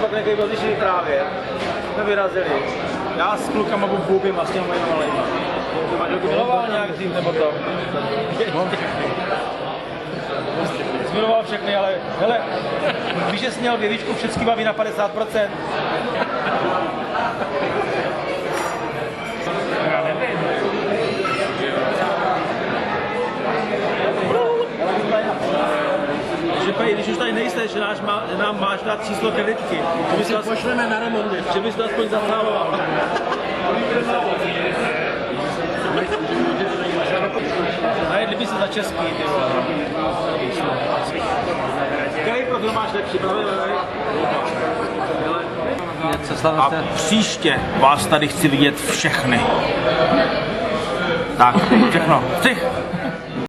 Pak nějaký rozlišený právě. Jsme vyrazili. Já s klukama bubím a s těmi mojimi malejma. Manželku miloval nějak dřív nebo to? Zmiloval všechny, ale hele, víš, že jsi měl věvíčku všechny baví na 50%. Já nevím. Že pej, když už tady nejste, že nám máš dát číslo kreditky, že bys to Pošleme na remonty. že bys to aspoň zaplánoval. Najedli by se za český, ty vole. Který profil máš lepší, A příště vás tady chci vidět všechny. Tak, všechno. Přich.